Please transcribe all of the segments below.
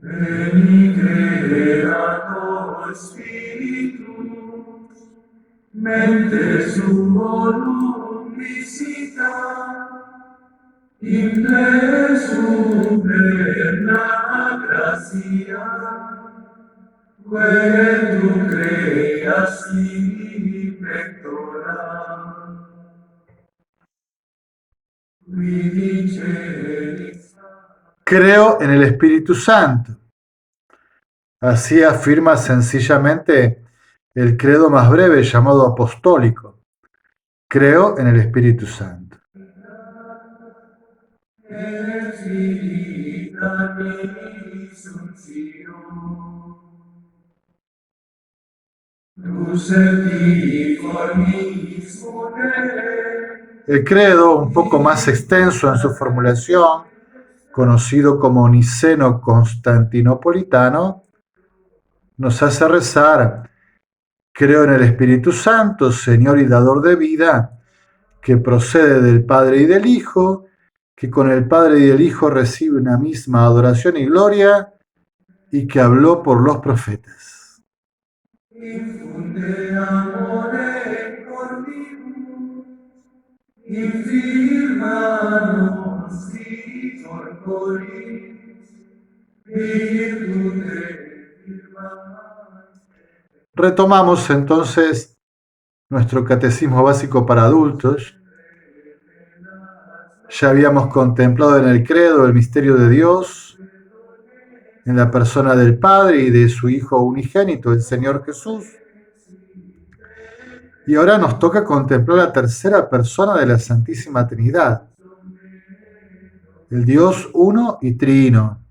Veni Creator Spiritus, mente suorum visita, in plesum plena gratia, quae tu creas in pectora, qui diceris. Creo en el Espíritu Santo. Así afirma sencillamente el credo más breve llamado apostólico. Creo en el Espíritu Santo. Et Spiritus Tuus et formis munere. El credo, un poco más extenso en su formulación, conocido como niceno-constantinopolitano, nos hace rezar: creo en el Espíritu Santo, Señor y dador de vida, que procede del Padre y del Hijo, que con el Padre y el Hijo recibe una misma adoración y gloria, y que habló por los profetas. Infunde amore corpus, infirma nostri corporis, virtute firma. Retomamos entonces nuestro catecismo básico para adultos. Ya habíamos contemplado en el credo el misterio de Dios, en la persona del Padre y de su Hijo unigénito, el Señor Jesús. Y ahora nos toca contemplar la tercera persona de la Santísima Trinidad, el Dios uno y trino.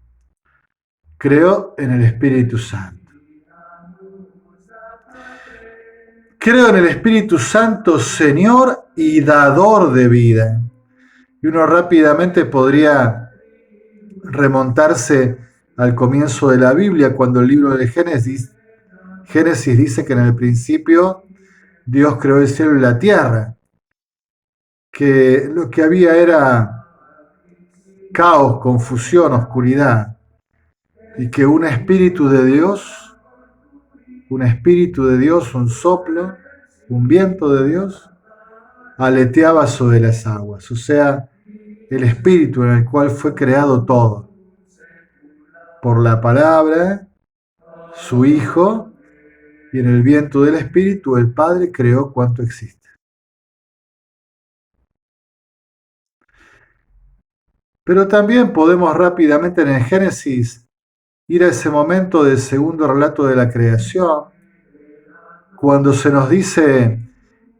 Creo en el Espíritu Santo. Creo en el Espíritu Santo, Señor y dador de vida. Y uno rápidamente podría remontarse al comienzo de la Biblia, cuando el libro de Génesis dice que en el principio Dios creó el cielo y la tierra, que lo que había era caos, confusión, oscuridad, y que un espíritu de Dios, un soplo, un viento de Dios, aleteaba sobre las aguas, o sea, el espíritu en el cual fue creado todo, por la palabra, su Hijo, y en el viento del espíritu el Padre creó cuanto existe. Pero también podemos rápidamente en el Génesis ir a ese momento del segundo relato de la creación, cuando se nos dice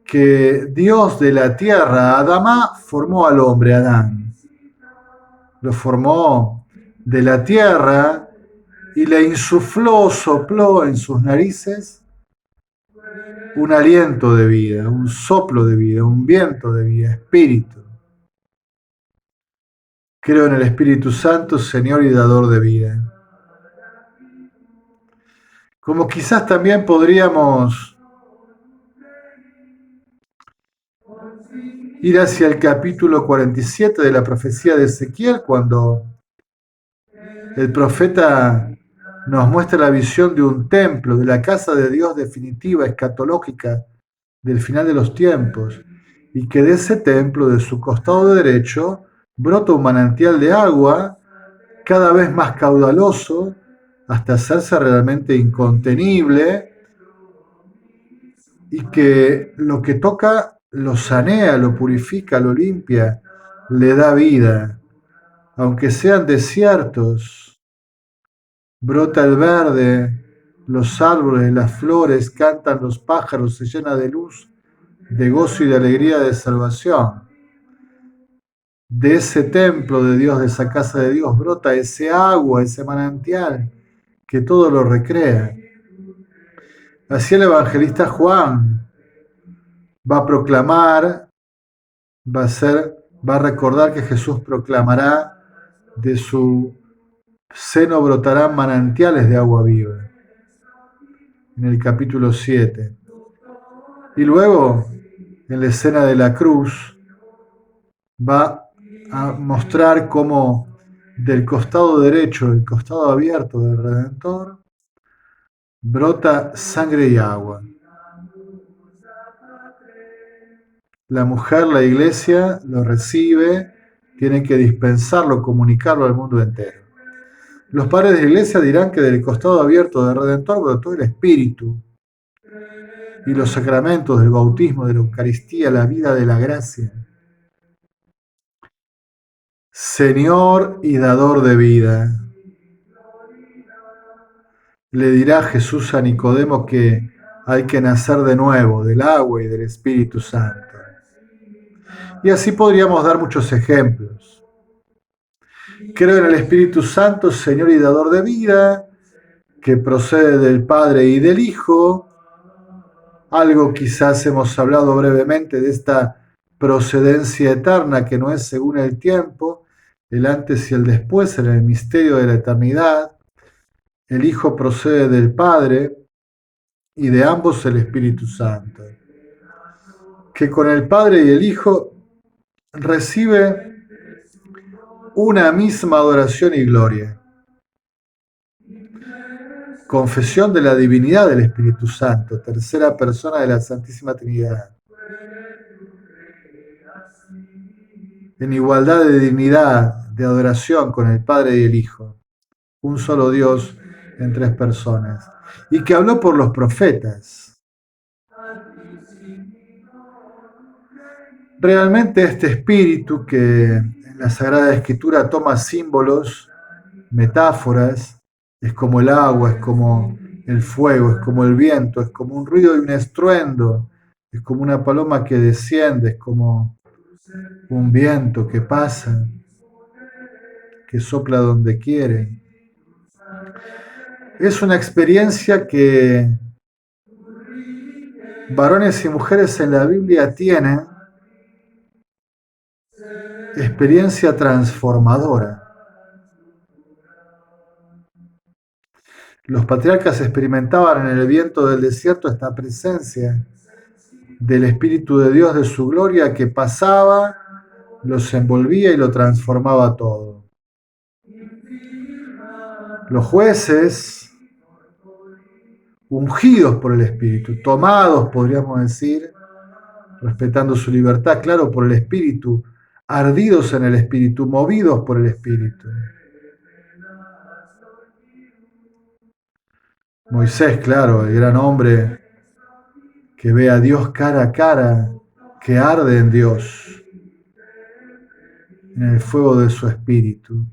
que Dios de la tierra, Adamá, formó al hombre, Adán. Lo formó de la tierra y le insufló, sopló en sus narices un aliento de vida, un soplo de vida, un viento de vida, espíritu. Creo en el Espíritu Santo, Señor y dador de vida. Como quizás también podríamos ir hacia el capítulo 47 de la profecía de Ezequiel, cuando el profeta nos muestra la visión de un templo, de la casa de Dios definitiva, escatológica, del final de los tiempos, y que de ese templo, de su costado derecho, brota un manantial de agua cada vez más caudaloso, hasta hacerse realmente incontenible, y que lo que toca lo sanea, lo purifica, lo limpia, le da vida. Aunque sean desiertos, brota el verde, los árboles, las flores, cantan los pájaros, se llena de luz, de gozo y de alegría de salvación. De ese templo de Dios, de esa casa de Dios, brota ese agua, ese manantial que todo lo recrea. Así el evangelista Juan va a proclamar, va a recordar que Jesús proclamará: de su seno brotarán manantiales de agua viva, en el capítulo 7. Y luego, en la escena de la cruz, va a mostrar cómo del costado derecho, el costado abierto del Redentor, brota sangre y agua. La mujer, la iglesia, lo recibe, tiene que dispensarlo, comunicarlo al mundo entero. Los padres de la iglesia dirán que del costado abierto del Redentor brotó el Espíritu y los sacramentos del bautismo, de la Eucaristía, la vida de la gracia. Señor y dador de vida. Le dirá Jesús a Nicodemo que hay que nacer de nuevo del agua y del Espíritu Santo. Y así podríamos dar muchos ejemplos. Creo en el Espíritu Santo, Señor y dador de vida, que procede del Padre y del Hijo. Algo quizás hemos hablado brevemente de esta procedencia eterna que no es según el tiempo, el antes y el después en el misterio de la eternidad. El Hijo procede del Padre y de ambos el Espíritu Santo, que con el Padre y el Hijo recibe una misma adoración y gloria. Confesión de la divinidad del Espíritu Santo, tercera persona de la Santísima Trinidad. En igualdad de dignidad, de adoración con el Padre y el Hijo. Un solo Dios en tres personas. Y que habló por los profetas. Realmente este espíritu que en la Sagrada Escritura toma símbolos, metáforas, es como el agua, es como el fuego, es como el viento, es como un ruido y un estruendo, es como una paloma que desciende, es como un viento que pasa, que sopla donde quiere. Es una experiencia que varones y mujeres en la Biblia tienen, experiencia transformadora. Los patriarcas experimentaban en el viento del desierto esta presencia del Espíritu de Dios, de su gloria, que pasaba, los envolvía y lo transformaba todo. Los jueces, ungidos por el Espíritu, tomados, podríamos decir, respetando su libertad, claro, por el Espíritu, ardidos en el Espíritu, movidos por el Espíritu. Moisés, claro, el gran hombre que ve a Dios cara a cara, que arde en Dios, en el fuego de su Espíritu.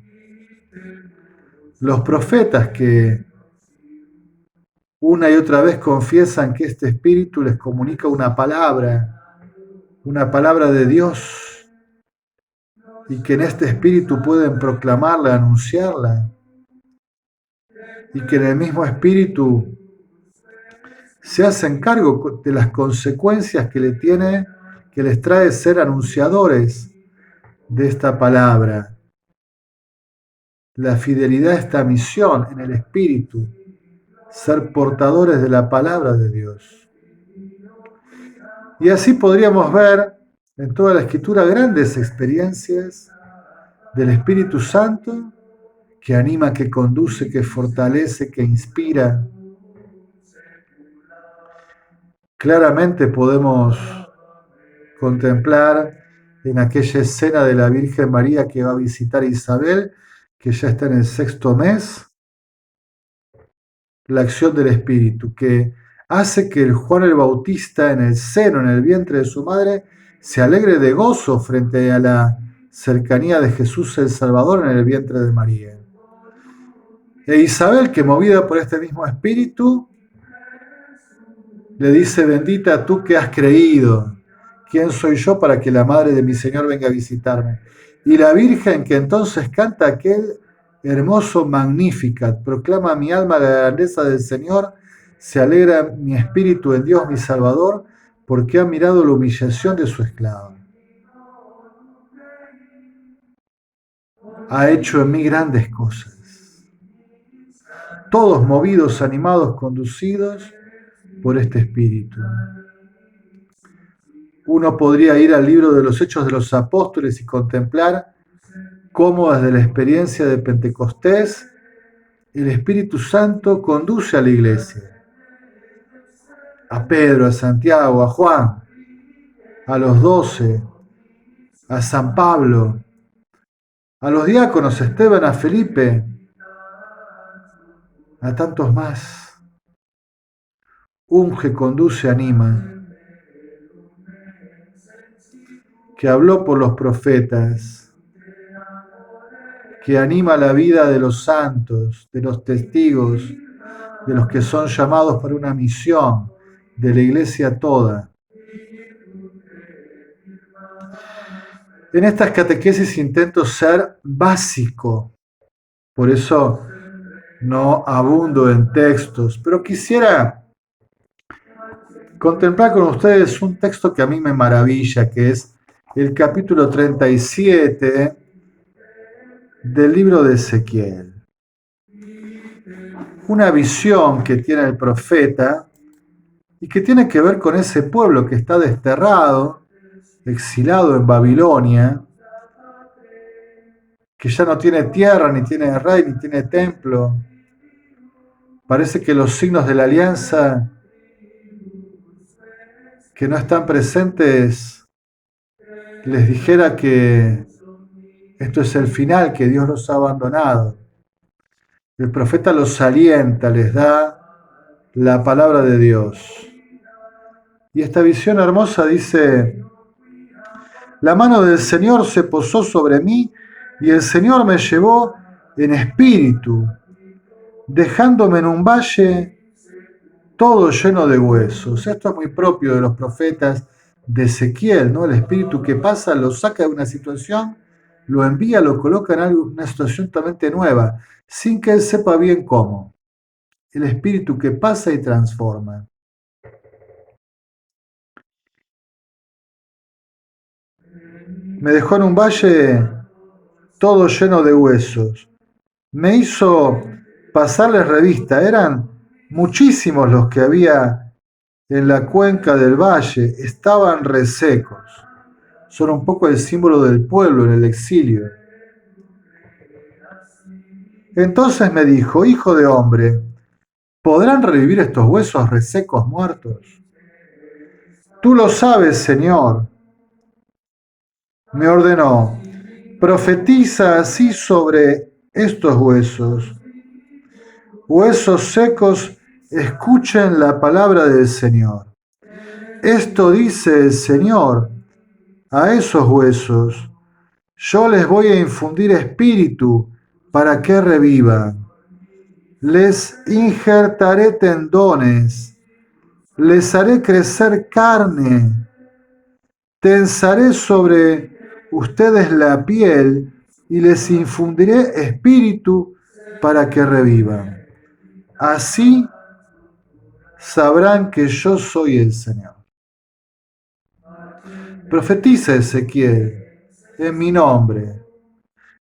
Los profetas que una y otra vez confiesan que este Espíritu les comunica una palabra de Dios, y que en este Espíritu pueden proclamarla, anunciarla, y que en el mismo Espíritu se hacen cargo de las consecuencias que les trae ser anunciadores de esta palabra. La fidelidad a esta misión en el Espíritu, ser portadores de la palabra de Dios. Y así podríamos ver en toda la Escritura grandes experiencias del Espíritu Santo que anima, que conduce, que fortalece, que inspira. Claramente podemos contemplar en aquella escena de la Virgen María que va a visitar a Isabel, que ya está en el 6º mes, la acción del Espíritu, que hace que el Juan el Bautista en el seno, en el vientre de su madre, se alegre de gozo frente a la cercanía de Jesús el Salvador en el vientre de María. E Isabel, que movida por este mismo Espíritu, le dice: bendita tú que has creído, ¿quién soy yo para que la madre de mi Señor venga a visitarme? Y la Virgen, que entonces canta aquel hermoso Magnificat, proclama mi alma la grandeza del Señor, se alegra mi espíritu en Dios mi Salvador, porque ha mirado la humillación de su esclava. Ha hecho en mí grandes cosas. Todos movidos, animados, conducidos por este Espíritu. Uno podría ir al libro de los Hechos de los Apóstoles y contemplar cómo desde la experiencia de Pentecostés el Espíritu Santo conduce a la iglesia, a Pedro, a Santiago, a Juan, a los 12, a San Pablo, a los diáconos, a Esteban, a Felipe, a tantos más. Unge, conduce, anima, que habló por los profetas, que anima la vida de los santos, de los testigos, de los que son llamados para una misión, de la iglesia toda. En estas catequesis intento ser básico, por eso no abundo en textos, pero quisiera contemplar con ustedes un texto que a mí me maravilla, que es el capítulo 37 del libro de Ezequiel. Una visión que tiene el profeta y que tiene que ver con ese pueblo que está desterrado, exilado en Babilonia, que ya no tiene tierra, ni tiene rey, ni tiene templo. Parece que los signos de la alianza que no están presentes les dijera que esto es el final, que Dios los ha abandonado. El profeta los alienta, les da la palabra de Dios. Y esta visión hermosa dice: la mano del Señor se posó sobre mí y el Señor me llevó en espíritu, dejándome en un valle todo lleno de huesos. Esto es muy propio de los profetas de Ezequiel, ¿no? El espíritu que pasa lo saca de una situación, lo envía, lo coloca en una situación totalmente nueva, sin que él sepa bien cómo. El espíritu que pasa y transforma. Me dejó en un valle todo lleno de huesos. Me hizo pasarles revista. Eran muchísimos los que había en la cuenca del valle. Estaban resecos. Son un poco el símbolo del pueblo en el exilio. Entonces me dijo: hijo de hombre, ¿podrán revivir estos huesos resecos muertos? Tú lo sabes, Señor. Me ordenó: profetiza así sobre estos huesos. Huesos secos, escuchen la palabra del Señor. Esto dice el Señor a esos huesos: yo les voy a infundir espíritu para que revivan. Les injertaré tendones, les haré crecer carne, tensaré sobre ustedes la piel y les infundiré espíritu para que revivan. Así sabrán que yo soy el Señor. Profetiza Ezequiel en mi nombre.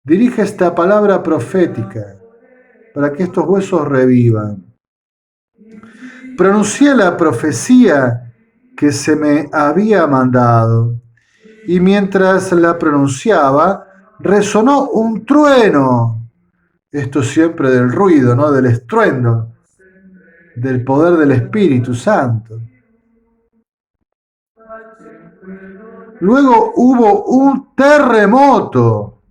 Dirige esta palabra profética para que estos huesos revivan. Pronuncié la profecía que se me había mandado, y mientras la pronunciaba, resonó un trueno. Esto siempre del ruido, ¿no? Del estruendo, del poder del Espíritu Santo. Luego hubo un terremoto,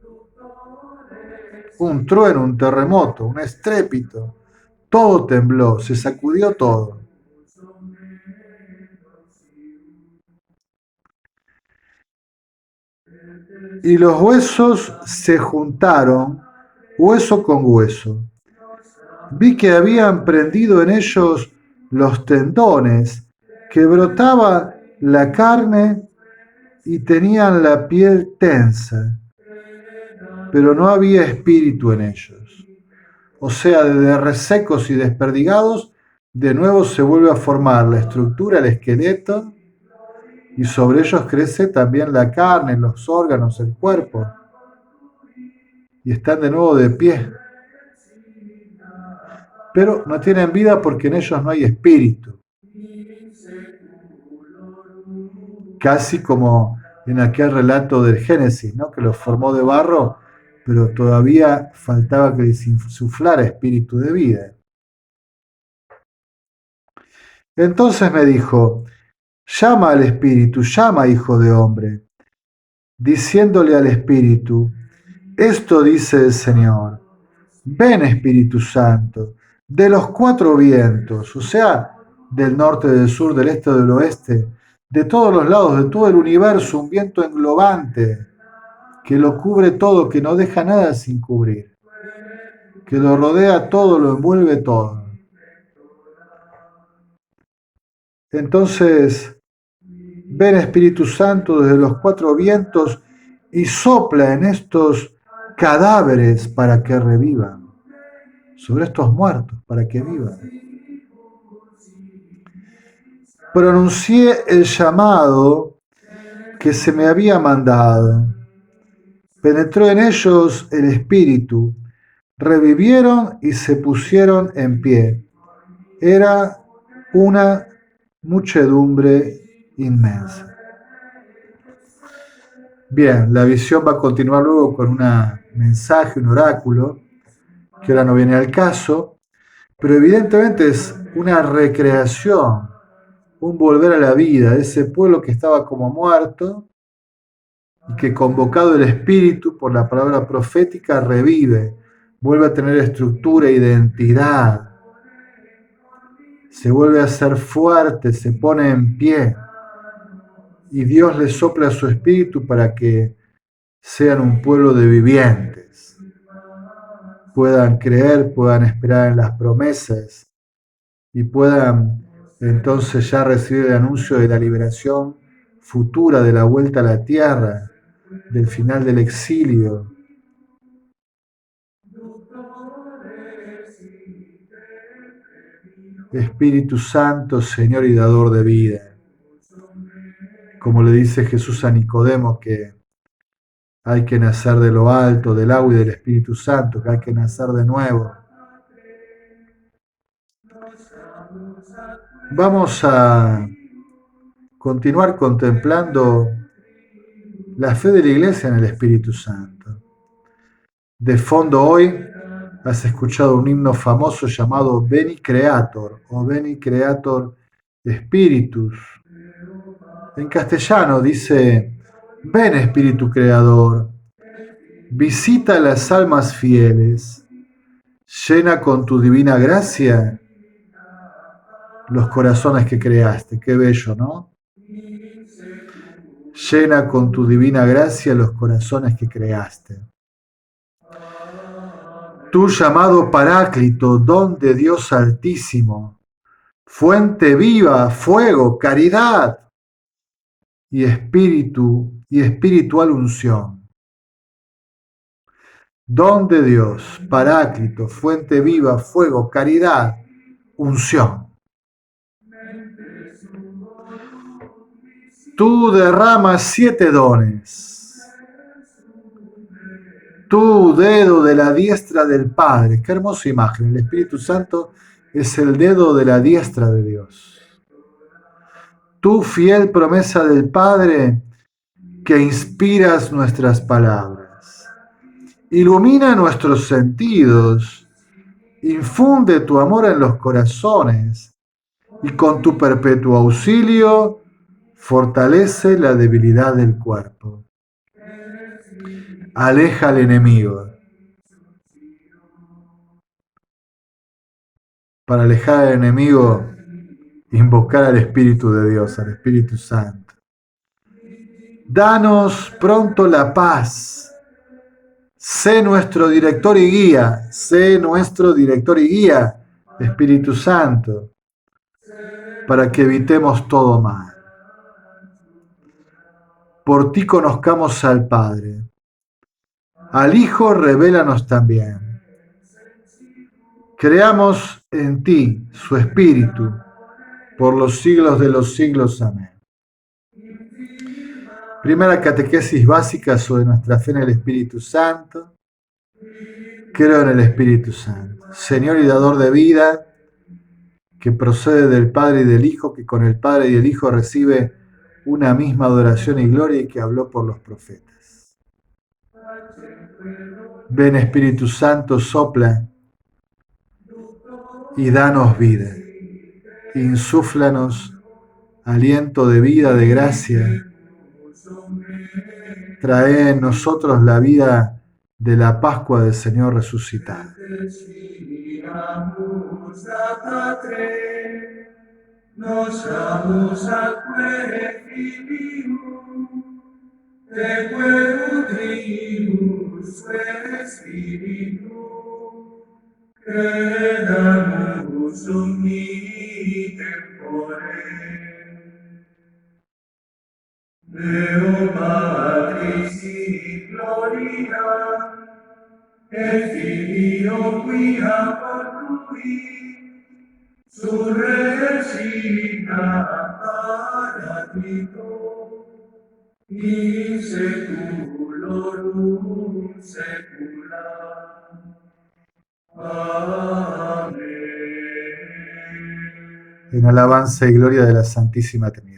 un trueno, un terremoto, un estrépito. Todo tembló, se sacudió todo. Y los huesos se juntaron, hueso con hueso. Vi que habían prendido en ellos los tendones, que brotaba la carne y tenían la piel tensa, pero no había espíritu en ellos. O sea, de resecos y desperdigados, de nuevo se vuelve a formar la estructura, el esqueleto, y sobre ellos crece también la carne, los órganos, el cuerpo, y están de nuevo de pie. Pero no tienen vida porque en ellos no hay espíritu. Casi como en aquel relato del Génesis, ¿no? Que los formó de barro pero todavía faltaba que les insuflara espíritu de vida. Entonces me dijo, llama al espíritu, llama, hijo de hombre, diciéndole al espíritu, esto dice el Señor, ven Espíritu Santo, de los cuatro vientos, o sea, del norte, del sur, del este, del oeste, de todos los lados, de todo el universo, un viento englobante que lo cubre todo, que no deja nada sin cubrir, que lo rodea todo, lo envuelve todo. Entonces, ven Espíritu Santo desde los cuatro vientos y sopla en estos cadáveres para que revivan, sobre estos muertos para que vivan. Pronuncié el llamado que se me había mandado. Penetró en ellos el Espíritu, revivieron y se pusieron en pie. Era una muchedumbre inmensa. Bien, la visión va a continuar luego con un mensaje, un oráculo, que ahora no viene al caso, pero evidentemente es una recreación, un volver a la vida de ese pueblo que estaba como muerto y que convocado el Espíritu por la palabra profética revive, vuelve a tener estructura, identidad, se vuelve a ser fuerte, se pone en pie y Dios le sopla su Espíritu para que sean un pueblo de vivientes, puedan creer, puedan esperar en las promesas y puedan entonces ya recibir el anuncio de la liberación futura, de la vuelta a la tierra, del final del exilio. Espíritu Santo, Señor y dador de vida. Como le dice Jesús a Nicodemo, que hay que nacer de lo alto, del agua y del Espíritu Santo, que hay que nacer de nuevo. Vamos a continuar contemplando la fe de la Iglesia en el Espíritu Santo. De fondo hoy has escuchado un himno famoso llamado Veni Creator o Veni Creator Spiritus. En castellano dice, ven Espíritu Creador, visita las almas fieles, llena con tu divina gracia los corazones que creaste. Qué bello, ¿no? Llena con tu divina gracia los corazones que creaste. Tú llamado Paráclito, don de Dios Altísimo, fuente viva, fuego, caridad y espíritu y espiritual unción. Don de Dios, Paráclito, fuente viva, fuego, caridad, unción. Tú derramas 7 dones. Tu dedo de la diestra del Padre. Qué hermosa imagen. El Espíritu Santo es el dedo de la diestra de Dios. Tu fiel promesa del Padre que inspiras nuestras palabras. Ilumina nuestros sentidos. Infunde tu amor en los corazones. Y con tu perpetuo auxilio fortalece la debilidad del cuerpo. Aleja al enemigo. Para alejar al enemigo, invocar al Espíritu de Dios, al Espíritu Santo. Danos pronto la paz. Sé nuestro director y guía. Sé nuestro director y guía, Espíritu Santo, para que evitemos todo mal. Por ti conozcamos al Padre. Al Hijo revélanos también. Creamos en ti su Espíritu por los siglos de los siglos. Amén. Primera catequesis básica sobre nuestra fe en el Espíritu Santo. Creo en el Espíritu Santo, Señor y dador de vida, que procede del Padre y del Hijo, que con el Padre y el Hijo recibe una misma adoración y gloria y que habló por los profetas. Ven Espíritu Santo, sopla y danos vida. Insúflanos aliento de vida, de gracia. Trae en nosotros la vida de la Pascua del Señor resucitado. Nos de Querubinus Espíritu, credamus omni tempore. Deo Patris in gloria, et Filio quia portuit, surregita paradito, in seculorum secula. Amén. En alabanza y gloria de la Santísima Trinidad.